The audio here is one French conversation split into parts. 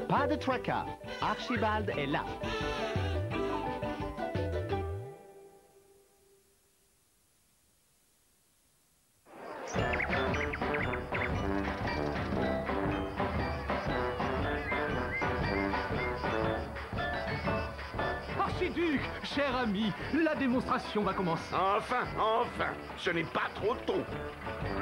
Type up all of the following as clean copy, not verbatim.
Pas de tracas, Archibald est là. Archiduc, cher ami, la démonstration va commencer. Enfin, ce n'est pas trop tôt.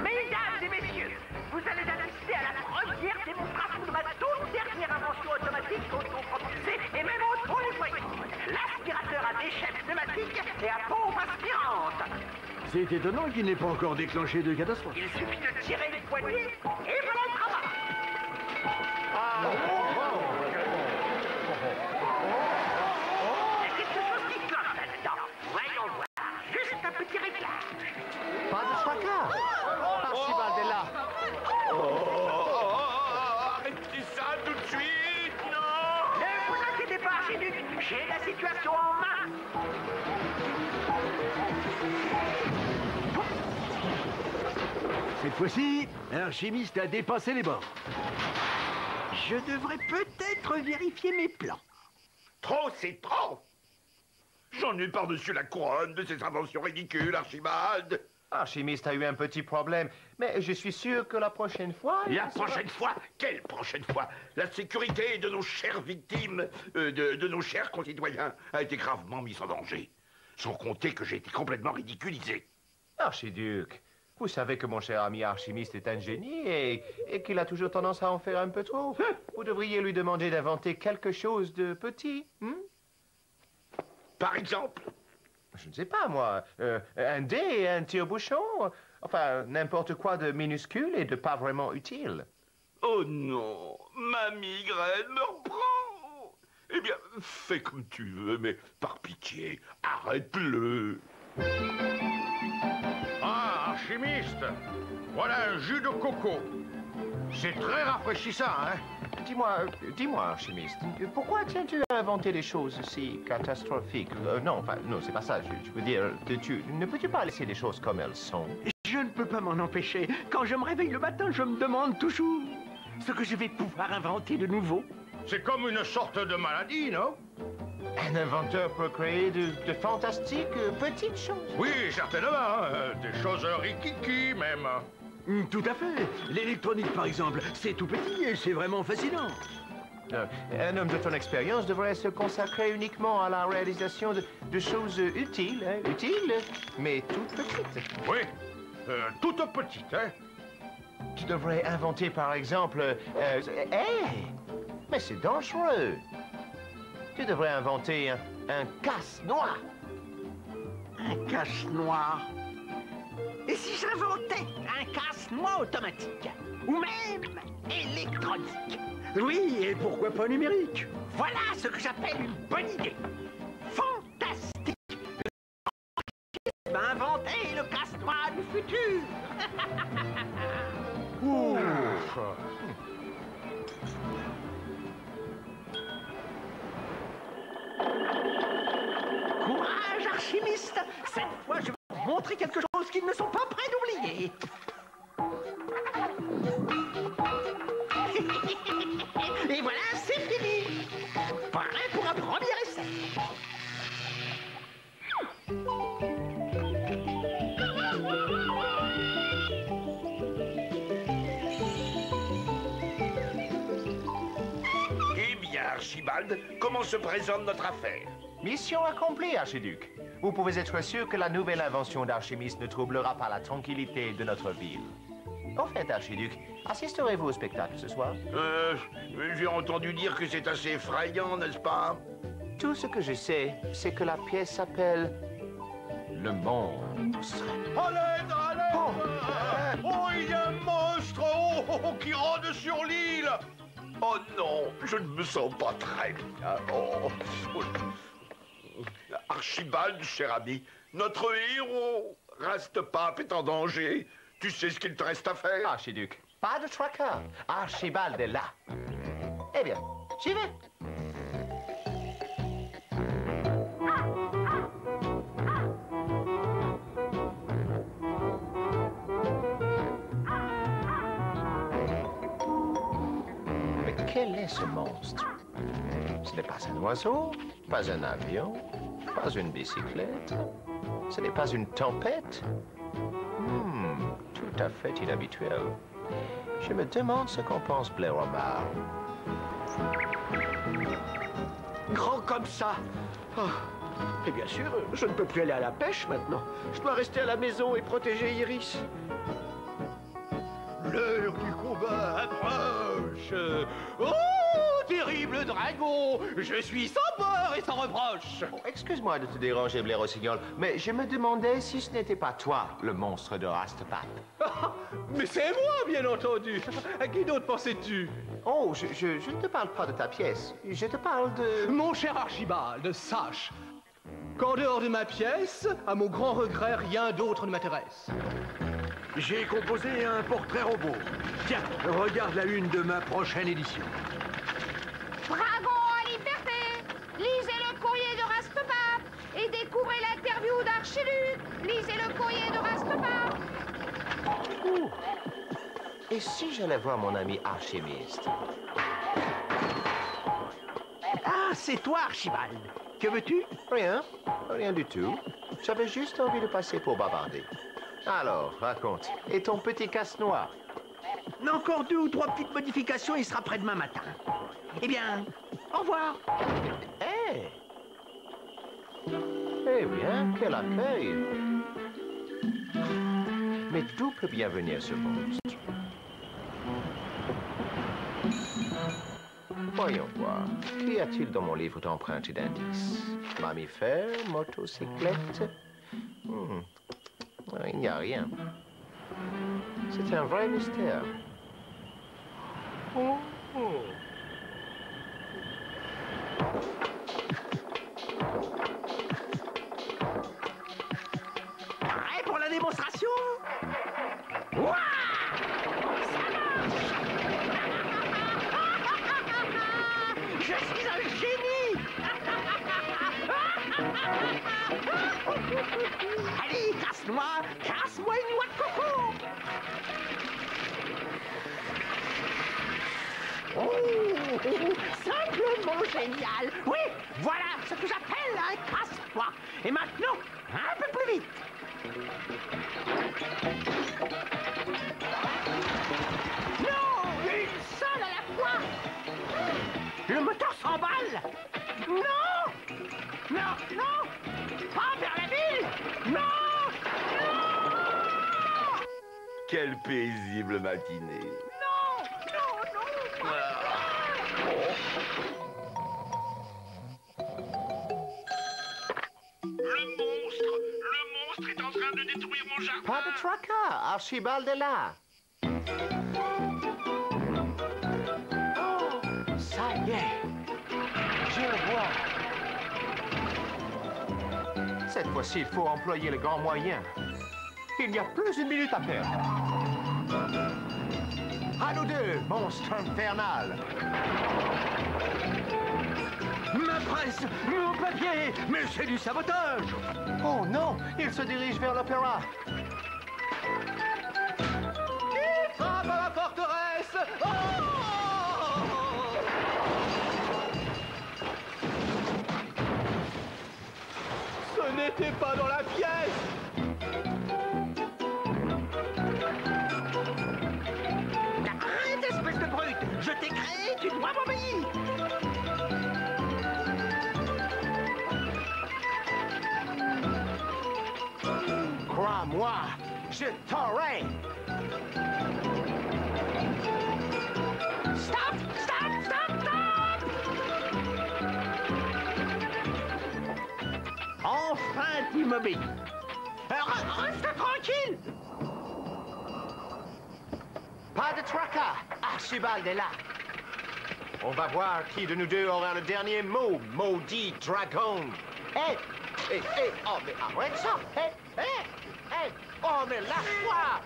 Mesdames et messieurs, vous allez assister à la première démonstration de ma toute dernière invention automatique autopropulsée et même auto-nettoyée. L'aspirateur à déchets pneumatiques et à pompe aspirante. C'est étonnant qu'il n'ait pas encore déclenché de catastrophe. Il suffit de tirer les poignées et voilà le travail. Il y a quelque chose qui cloche là-dedans. Voyons voir. Juste un petit réglage. Pas de tracas, Archibald est là. Arrêtez ça tout de suite, non! Ne vous inquiétez pas, Archiduc. J'ai la situation en main. Cette fois-ci, un chimiste a dépassé les bords. Je devrais peut-être vérifier mes plans. Trop, c'est trop! J'en ai par-dessus la couronne de ces inventions ridicules, Archibald! Archimiste a eu un petit problème, mais je suis sûr que la prochaine fois... La prochaine fois? Quelle prochaine fois? La sécurité de nos chères victimes, de nos chers concitoyens, a été gravement mise en danger. Sans compter que j'ai été complètement ridiculisé. Archiduc, vous savez que mon cher ami Archimiste est un génie et qu'il a toujours tendance à en faire un peu trop. Vous devriez lui demander d'inventer quelque chose de petit. Par exemple? Je ne sais pas, moi. Un dé et un tire-bouchon. Enfin, n'importe quoi de minuscule et de pas vraiment utile. Oh non, ma migraine me reprend. Eh bien, fais comme tu veux, mais par pitié, arrête-le. Ah, Archimiste, voilà un jus de coco. C'est très rafraîchissant, hein? Dis-moi, Archimiste, pourquoi tiens-tu à inventer des choses si catastrophiques? Non, c'est pas ça. Je veux dire, ne peux-tu pas laisser les choses comme elles sont? Je ne peux pas m'en empêcher. Quand je me réveille le matin, je me demande toujours ce que je vais pouvoir inventer de nouveau. C'est comme une sorte de maladie, non? Un inventeur peut créer de fantastiques petites choses. Oui, certainement. Des choses rikiki, même. Tout à fait. L'électronique, par exemple, c'est tout petit et c'est vraiment fascinant. Un homme de ton expérience devrait se consacrer uniquement à la réalisation de choses utiles, mais toutes petites. Oui, toutes petites, hein? Tu devrais inventer, par exemple... mais c'est dangereux. Tu devrais inventer un casse-noix. Un casse-noix? Et si j'inventais un casse-noix automatique? Ou même électronique? Oui, et pourquoi pas numérique? Voilà ce que j'appelle une bonne idée. Fantastique! Inventer le casse-noix du futur! Courage, Archimiste! Cette fois, je vais vous montrer quelque chose qu'ils ne sont pas prêts d'oublier. Et voilà, c'est fini. Prêt pour un premier essai. Eh bien, Archibald, comment se présente notre affaire? Mission accomplie, Archiduc. Vous pouvez être sûr que la nouvelle invention d'Archimiste ne troublera pas la tranquillité de notre ville. En fait, Archiduc, assisterez-vous au spectacle ce soir? J'ai entendu dire que c'est assez effrayant, n'est-ce pas? Tout ce que je sais, c'est que la pièce s'appelle Le Monstre. À l'aide! Oh, il y a un monstre! qui rôde sur l'île. Oh non, je ne me sens pas très bien. Oh. Archibald, cher ami, notre héros, Rastpape, est en danger. Tu sais ce qu'il te reste à faire? Archiduc, pas de tracas. Archibald est là. Eh bien, j'y vais. Mais quel est ce monstre? Ce n'est pas un oiseau, pas un avion, pas une bicyclette. Ce n'est pas une tempête. Tout à fait inhabituel. Je me demande ce qu'en pense Blair Omar. Grand comme ça. Oh. Et bien sûr, je ne peux plus aller à la pêche maintenant. Je dois rester à la maison et protéger Iris. L'heure du combat approche. Oh, terrible dragon, je suis sans peur et sans reproche. Oh, excuse-moi de te déranger, Blair Rossignol, mais je me demandais si ce n'était pas toi, le monstre de Rastpape. Mais c'est moi, bien entendu. À qui d'autre pensais-tu? Oh, je ne te parle pas de ta pièce. Je te parle de... Mon cher Archibald, sache qu'en dehors de ma pièce, à mon grand regret, rien d'autre ne m'intéresse. J'ai composé un portrait robot. Tiens, regarde la une de ma prochaine édition. Dragon à liberté! Lisez le courrier de Rastpape et découvrez l'interview d'Archiduc. Lisez le courrier de Rastpape. Et si j'allais voir mon ami Archimiste? Ah, c'est toi, Archibald. Que veux-tu? Rien, rien du tout. J'avais juste envie de passer pour bavarder. Alors, raconte. Et ton petit casse-noix? Encore 2 ou 3 petites modifications, il sera prêt demain matin. Eh bien, au revoir. Eh bien, quel accueil. Mais d'où peut bien venir ce monstre? Voyons voir. Qu'y a-t-il dans mon livre d'empreintes et d'indices? Mammifère, motocyclette? Il n'y a rien. C'est un vrai mystère. Prêt pour la démonstration? Ouah! Je suis un génie! Allez, casse-moi une noix de coco! Simplement génial! Oui, voilà ce que j'appelle un casse-noix! Et maintenant, un peu plus vite! Non! Une seule à la fois! Le moteur s'emballe! Non! Non! Non! Pas vers la ville! Non! Quelle paisible matinée. Le monstre est en train de détruire mon jardin. Pas de tracas, Archibald est là. Oh, ça y est. Je le vois. Cette fois-ci, il faut employer le grand moyen. Il n'y a plus une minute à perdre. À nous deux, monstre infernal. Ma presse! Mon papier! Mais c'est du sabotage! Oh non, il se dirige vers l'opéra. Qui frappe à la forteresse? Oh! Ce n'était pas dans la pièce! Arrête, espèce de brute! Je t'ai créé, tu dois m'obéir! Crois-moi, je t'aurai. Stop! Stop! Stop! Stop! Enfin, tu m'obéis. Reste tranquille! Pas de tracas. Archibald est là. On va voir qui de nous deux aura le dernier mot, maudit dragon. Hé! Hé! Hé! Oh, mais arrête ça! Hé! Hé! Hé! Oh, mais lâche-moi!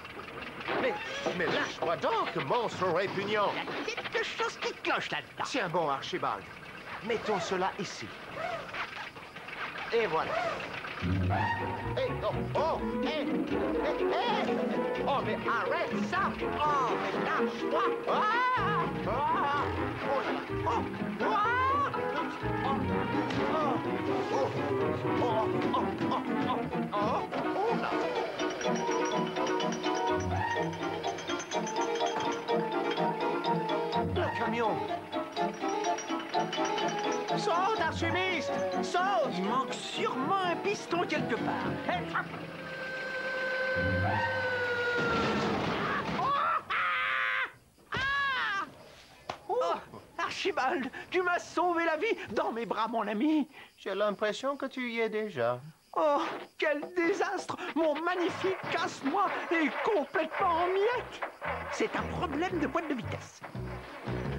Mais lâche-moi donc, monstre répugnant! Il y a quelque chose qui cloche là-dedans. Tiens bon, Archibald. Mettons cela ici. Et voilà. Hé! Oh! Oh! Hé! Hé! Hé! Oh, mais arrête ça! Oh, mais lâche-moi! Ah! Ah! Oh là là! Oh! Ah! Oh! Oh! Oh! Oh! Oh! Oh! Oh! Oh là! Le camion! Saute, archimiste! Saute! Il manque sûrement un piston quelque part. Hé, frappe. Oh, Archibald, tu m'as sauvé la vie dans mes bras, mon ami. J'ai l'impression que tu y es déjà. Oh, quel désastre! Mon magnifique casse-moi est complètement en miettes. C'est un problème de boîte de vitesse.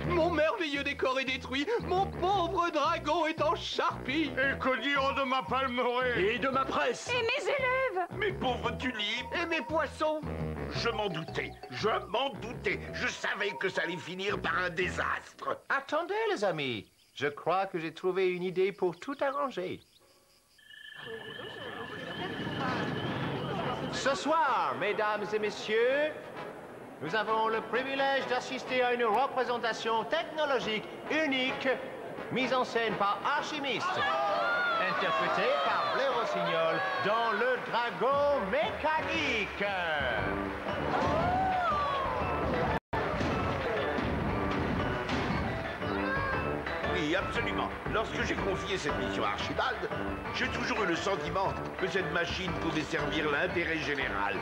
Mon merveilleux décor est détruit. Mon pauvre dragon est en charpie. Et que dire de ma palmeraie? Et de ma presse. Et mes élèves? Mes pauvres tulipes. Et mes poissons? Je m'en doutais. Je m'en doutais. Je savais que ça allait finir par un désastre. Attendez, les amis. Je crois que j'ai trouvé une idée pour tout arranger. Ce soir, mesdames et messieurs, nous avons le privilège d'assister à une représentation technologique unique, mise en scène par Archimiste, interprétée par Blair Rossignol dans Le Dragon Mécanique. Oui, absolument. Lorsque j'ai confié cette mission à Archibald, j'ai toujours eu le sentiment que cette machine pouvait servir l'intérêt général.